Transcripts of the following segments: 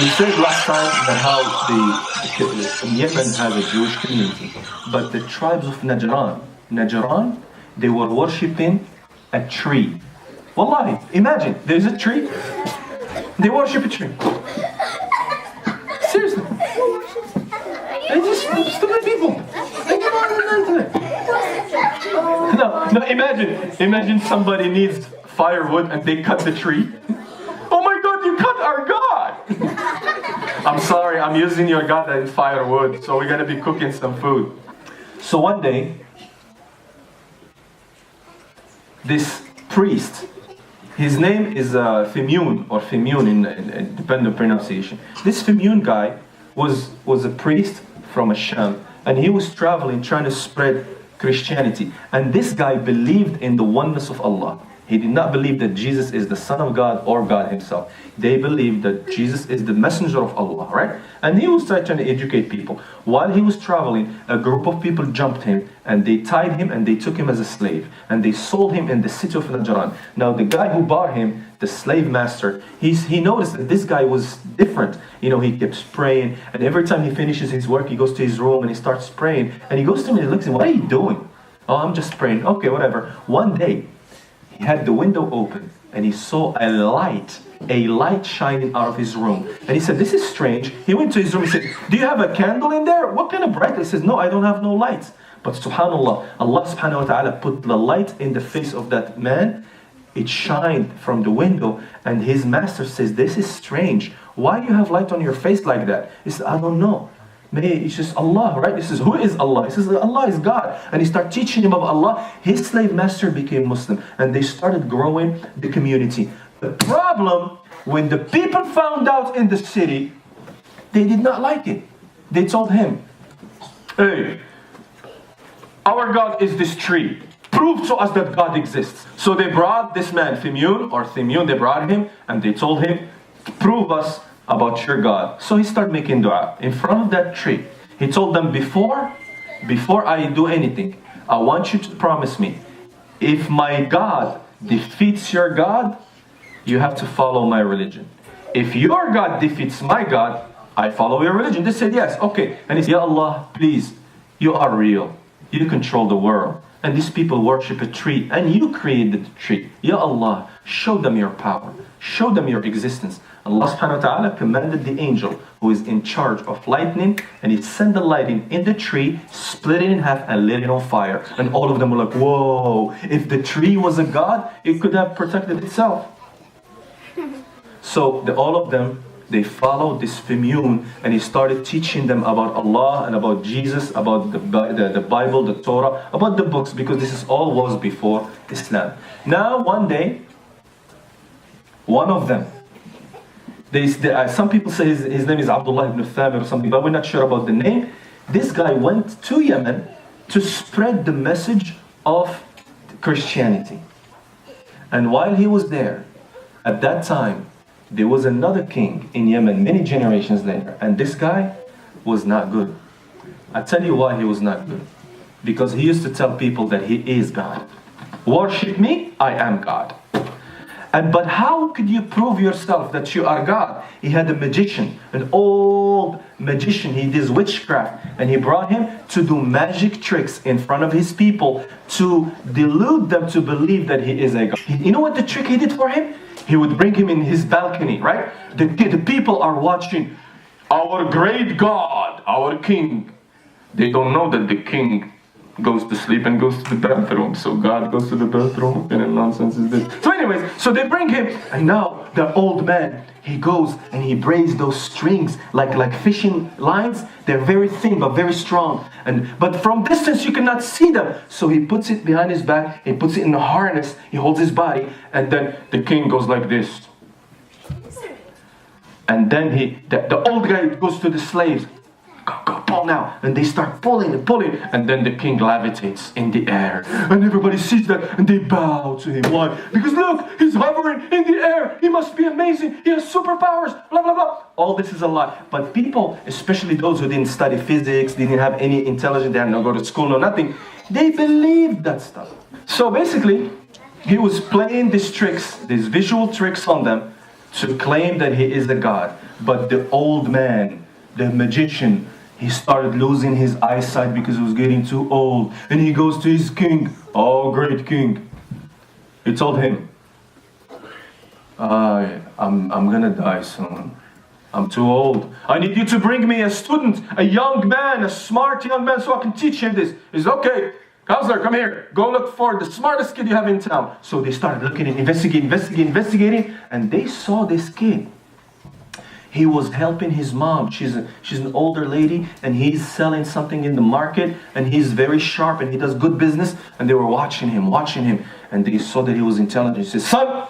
We said last time that how Yemen has a Jewish community, but the tribes of Najran, they were worshipping a tree. Wallahi, imagine, there's a tree, they worship a tree. Seriously. They just stupid people. They get on the internet. No, imagine somebody needs firewood and they cut the tree. Oh my God, you cut our God! I'm sorry, I'm using your God as firewood, so we're gonna be cooking some food. So one day, this priest, his name is Fimyun, or Fimyun in depending on pronunciation. This Fimyun guy was a priest from Asham, and he was traveling trying to spread Christianity. And this guy believed in the oneness of Allah. He did not believe that Jesus is the Son of God or God himself. They believed that Jesus is the messenger of Allah, right? And he was trying to educate people. While he was traveling, a group of people jumped him and they tied him and they took him as a slave. And they sold him in the city of Najran. Now the guy who bought him, the slave master, he noticed that this guy was different. You know, he kept praying, and every time he finishes his work, he goes to his room and he starts praying. And he goes to him and he looks at him, what are you doing? Oh, I'm just praying. Okay, whatever. One day, he had the window open and he saw a light shining out of his room. And he said, this is strange. He went to his room and said, do you have a candle in there? What kind of brightness? He says, no, I don't have no lights. But subhanAllah, Allah subhanahu wa ta'ala put the light in the face of that man. It shined from the window, and his master says, this is strange. Why do you have light on your face like that? He said, I don't know. Maybe it's just Allah, right? He says, who is Allah? He says, Allah is God. And he started teaching him about Allah. His slave master became Muslim, and they started growing the community. The problem, when the people found out in the city, they did not like it. They told him, hey, our God is this tree. Prove to us that God exists. So they brought this man, Thimyun, they brought him, and they told him, prove us about your God. So he started making dua in front of that tree. He told them, before I do anything, I want you to promise me, if my God defeats your God, you have to follow my religion. If your God defeats my God, I follow your religion. They said, yes, okay. And he said, Ya Allah, please, you are real. You control the world. And these people worship a tree, and you created the tree. Ya Allah, show them your power. Show them your existence. Allah subhanahu wa ta'ala commanded the angel who is in charge of lightning, and he sent the lightning in the tree, split it in half, and lit it on fire. And all of them were like, whoa, if the tree was a god, it could have protected itself. So all of them, they followed this Fimyun, and he started teaching them about Allah and about Jesus, about the Bible, the Torah, about the books, because this is all was before Islam. Now one day, one of them, some people say his name is Abdullah ibn Thamir or something, but we're not sure about the name. This guy went to Yemen to spread the message of Christianity. And while he was there, at that time, there was another king in Yemen many generations later, and this guy was not good. I tell you why he was not good. Because he used to tell people that he is God. Worship me, I am God. But how could you prove yourself that you are God? He had a magician, an old magician. He did witchcraft, and he brought him to do magic tricks in front of his people to delude them to believe that he is a God. You know what the trick he did for him? He would bring him in his balcony, right? The people are watching our great God, our king. They don't know that the king goes to sleep and goes to the bathroom. So God goes to the bathroom. What kind of nonsense is this? So anyways, so they bring him, and now the old man, he goes and he braids those strings like fishing lines. They're very thin but very strong. But from distance you cannot see them. So he puts it behind his back, he puts it in a harness, he holds his body, and then the king goes like this. And then the old guy goes to the slaves. Go, pull now. And they start pulling and pulling. And then the king levitates in the air. And everybody sees that and they bow to him. Why? Because look, he's hovering in the air. He must be amazing. He has superpowers. Blah, blah, blah. All this is a lie. But people, especially those who didn't study physics, didn't have any intelligence, they had no go to school, no nothing, they believed that stuff. So basically, he was playing these tricks, these visual tricks on them to claim that he is a god. But the old man, the magician, he started losing his eyesight because he was getting too old. And he goes to his king. Oh, great king. He told him, I'm gonna die soon. I'm too old. I need you to bring me a student, a young man, a smart young man, so I can teach him this. He says, okay, counselor, come here. Go look for the smartest kid you have in town. So they started looking and investigating, and they saw this kid. He was helping his mom. She's an older lady, and he's selling something in the market, and he's very sharp, and he does good business. And they were watching him, and they saw that he was intelligent. He says, son,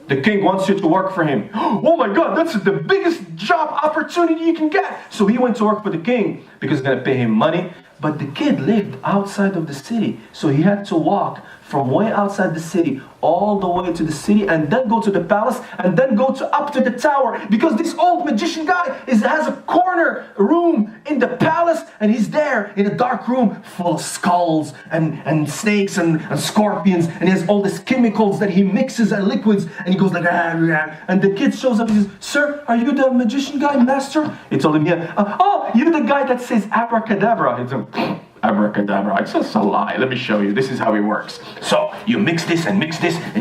the king wants you to work for him. Oh my God, that's the biggest job opportunity you can get. So he went to work for the king because he's going to pay him money. But the kid lived outside of the city. So he had to walk from way outside the city all the way to the city, and then go to the palace, and then go up to the tower, because this old magician guy has a corner room in the palace, and he's there in a dark room full of skulls and snakes and scorpions, and he has all these chemicals that he mixes and liquids, and he goes like, and the kid shows up and says, sir, are you the magician guy, master? He told him, yeah. Oh, you're the guy that says abracadabra. He told him, abracadabra, it's just a lie. Let me show you. This is how it works. So you mix this, and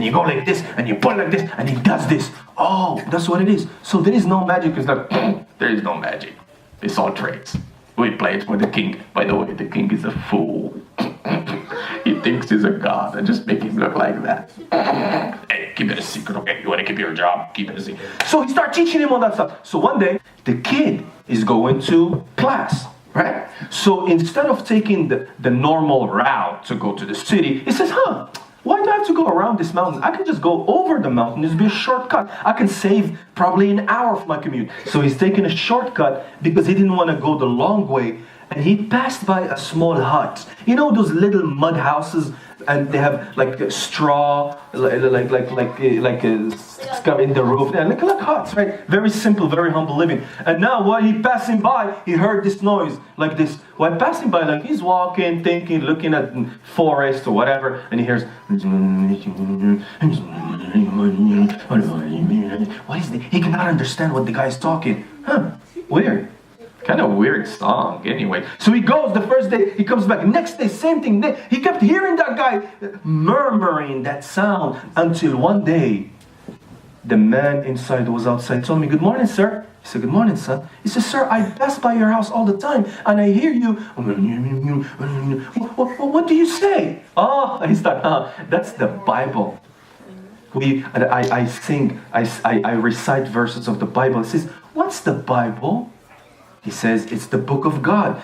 you go like this, and you put like this, and he does this. Oh, that's what it is. So there is no magic. It's like, there is no magic. It's all tricks. We play it for the king. By the way, the king is a fool. He thinks he's a god, and just make him look like that. Hey, keep it a secret, okay? You want to keep your job? Keep it a secret. So he started teaching him all that stuff. So one day, the kid is going to class. Right? So instead of taking the normal route to go to the city, he says, why do I have to go around this mountain? I can just go over the mountain. This will be a shortcut. I can save probably an hour of my commute. So he's taking a shortcut because he didn't want to go the long way. And he passed by a small hut. You know those little mud houses, and they have like a straw, like in the roof, and like huts, right? Very simple, very humble living. And now while he passing by, he heard this noise like this. While passing by, like he's walking, thinking, looking at forest or whatever, and he hears, what is it? He cannot understand what the guy is talking. Weird. Kind of weird song anyway. So he goes the first day, he comes back. Next day, same thing. He kept hearing that guy murmuring that sound until one day, the man inside was outside, told me, good morning, sir. He said, good morning, son. He said, sir, I pass by your house all the time, and I hear you. What do you say? Oh, he started, that's the Bible. I recite verses of the Bible. He says, what's the Bible? He says, it's the book of God.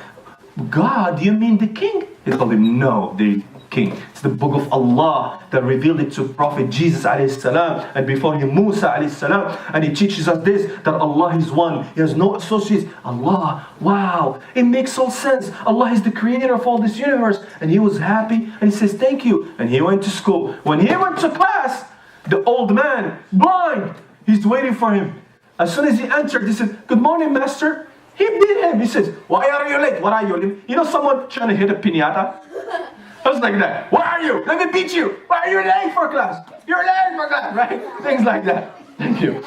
God, you mean the king? He told him, no, the king. It's the book of Allah that revealed it to Prophet Jesus alayhi salam, and before him Musa alayhi salam. And he teaches us this, that Allah is one. He has no associates. Allah, wow, it makes all sense. Allah is the creator of all this universe. And he was happy, and he says, thank you. And he went to school. When he went to class, the old man, blind, he's waiting for him. As soon as he entered, he said, good morning, master. He beat him. He says, why are you late? What are you late? You know someone trying to hit a piñata? I was like that. Why are you? Let me beat you. Why are you late for class? You're late for class, right? Things like that. Thank you.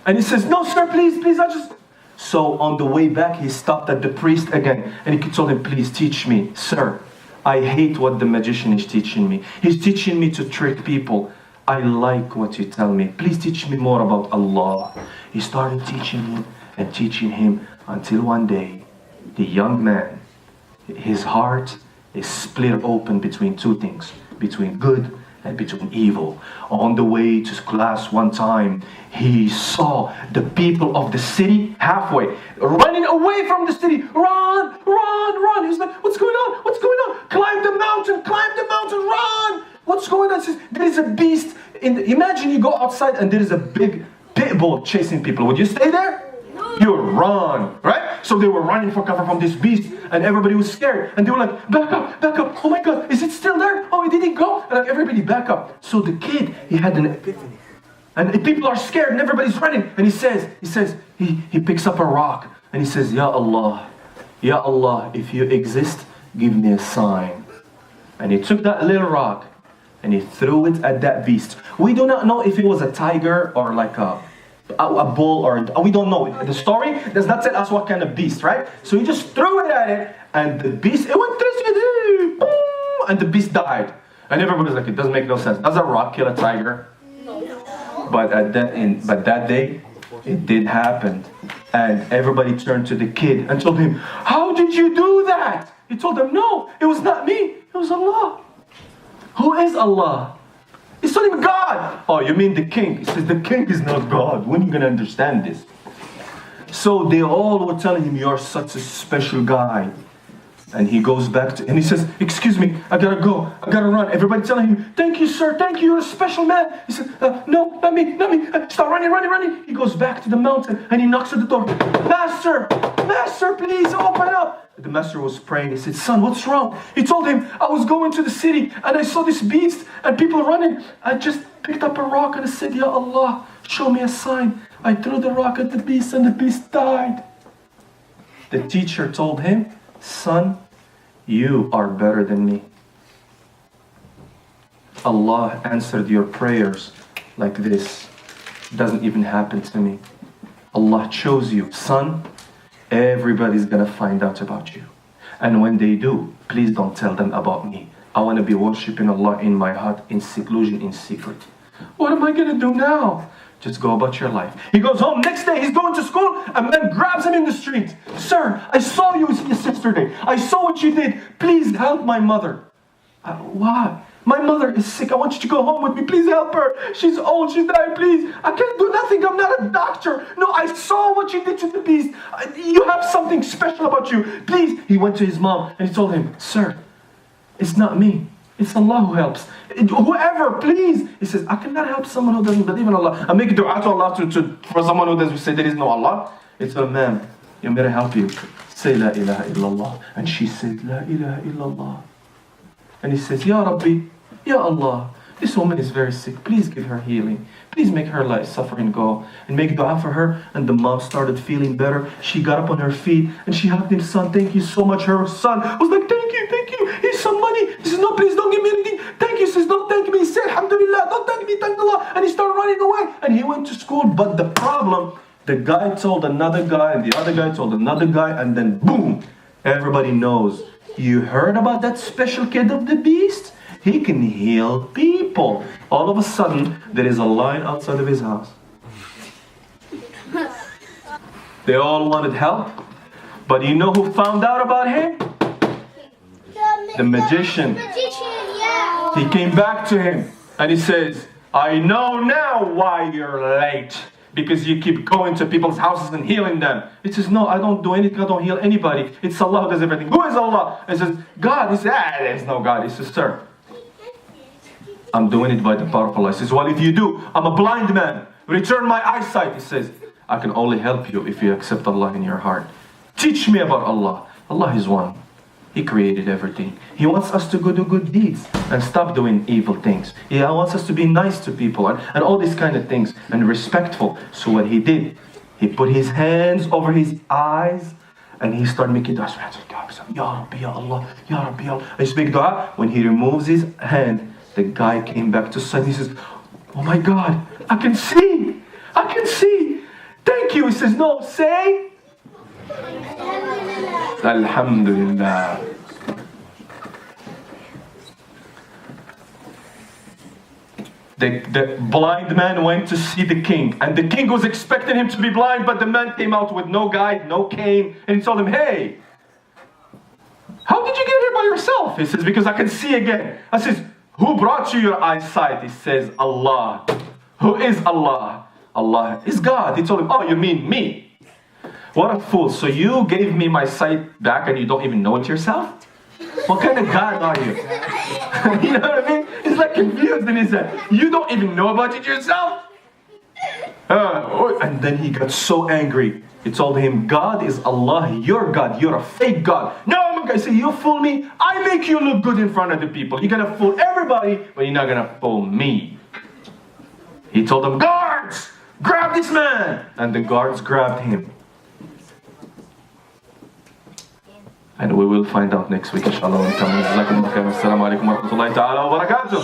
And he says, no, sir, please, I just... So on the way back, he stopped at the priest again. And he told him, please teach me. Sir, I hate what the magician is teaching me. He's teaching me to trick people. I like what you tell me. Please teach me more about Allah. He started teaching him until one day, the young man, his heart is split open between two things, between good and between evil. On the way to class one time, he saw the people of the city halfway, running away from the city. Run! He's like, what's going on? Climb the mountain, run! What's going on? Says, there is a beast. Imagine you go outside and there is a big pit bull chasing people. Would you stay there? You run, right? So they were running for cover from this beast, and everybody was scared. And they were like, back up. Oh my God, is it still there? Oh, it didn't go. And like, everybody back up. So the kid, he had an epiphany. And the people are scared and everybody's running. And he picks up a rock and he says, Ya Allah, if you exist, give me a sign. And he took that little rock and he threw it at that beast. We do not know if it was a tiger or like a bull, or we don't know. The story does not tell us what kind of beast, right? So he just threw it at it, and the beast, it went through, boom, and the beast died. And everybody's like, it doesn't make no sense. Does a rock kill a tiger? No. But that day, it did happen. And everybody turned to the kid and told him, how did you do that? He told them, no, it was not me, it was Allah. Who is Allah? He's telling him God. Oh, you mean the king? He says, the king is not God. When are you going to understand this? So they all were telling him, you're such a special guy. And he goes back and he says, excuse me, I gotta go, I gotta run. Everybody telling him, thank you, sir, thank you, you're a special man. He said, no, not me. Start running. He goes back to the mountain and he knocks at the door. Master, please open up. The master was praying. He said, son, what's wrong? He told him, I was going to the city and I saw this beast and people running. I just picked up a rock and I said, Ya Allah, show me a sign. I threw the rock at the beast and the beast died. The teacher told him, son, you are better than me. Allah answered your prayers like this. It doesn't even happen to me. Allah chose you. Son, everybody's gonna find out about you. And when they do, please don't tell them about me. I want to be worshiping Allah in my hut, in seclusion, in secret. What am I gonna do now? Just go about your life. He goes home. Next day, he's going to school. A man grabs him in the street. Sir, I saw you yesterday. I saw what you did. Please help my mother. Why? My mother is sick. I want you to go home with me. Please help her. She's old. She's dying. Please. I can't do nothing. I'm not a doctor. No, I saw what you did to the beast. You have something special about you. Please. He went to his mom and he told him, sir, it's not me. It's Allah who helps. Whoever, please. He says, I cannot help someone who doesn't believe in Allah. I make dua to Allah for someone who doesn't say there is no Allah. It's a man. I'm going to help you. Say La ilaha illallah. And she said, La ilaha illallah. And he says, Ya Rabbi, Ya Allah, this woman is very sick. Please give her healing. Please make her life suffering go. And make dua for her. And the mom started feeling better. She got up on her feet and she hugged him. Son, thank you so much. Her son was like, thank you. Here's some money. He says, no, please don't give me anything. Thank you. He says, don't thank me. He said, alhamdulillah, don't thank me, thank Allah. And he started running away. And he went to school. But the problem, the guy told another guy and the other guy told another guy. And then boom, everybody knows. You heard about that special kid of the beast? He can heal people. All of a sudden, there is a line outside of his house. They all wanted help. But you know who found out about him? The magician. He came back to him and he says, I know now why you're late. Because you keep going to people's houses and healing them. He says, no, I don't do anything. I don't heal anybody. It's Allah who does everything. Who is Allah? He says, God. He says, there's no God. He says, sir, I'm doing it by the power of Allah. He says, well, if you do, I'm a blind man. Return my eyesight. He says, I can only help you if you accept Allah in your heart. Teach me about Allah. Allah is one. He created everything. He wants us to go do good deeds and stop doing evil things. He wants us to be nice to people and all these kind of things and respectful. So what he did, he put his hands over his eyes and he started making dua. Ya Rabbi, Ya Allah, Ya Rabbi, Ya Allah. And he make dua. When he removes his hand, the guy came back to sight. He says, oh my God, I can see. Thank you. He says, no, say Alhamdulillah. The blind man went to see the king, and the king was expecting him to be blind, but the man came out with no guide, no cane, and he told him, hey, how did you get here by yourself? He says, because I can see again. I says, who brought you your eyesight? He says, Allah. Who is Allah? Allah is God. He told him, oh, you mean me? What a fool. So you gave me my sight back and you don't even know it yourself? What kind of God are you? You know what I mean? He's like confused in his head. You don't even know about it yourself? And then he got so angry. He told him, God is Allah, your God. You're a fake God. No, I'm going to say, you fool me. I make you look good in front of the people. You're going to fool everybody, but you're not going to fool me. He told them, guards, grab this man. And the guards grabbed him. And we will find out next week inshallah when it comes. جزاكم الله خير. السلام عليكم ورحمة الله تعالى وبركاته.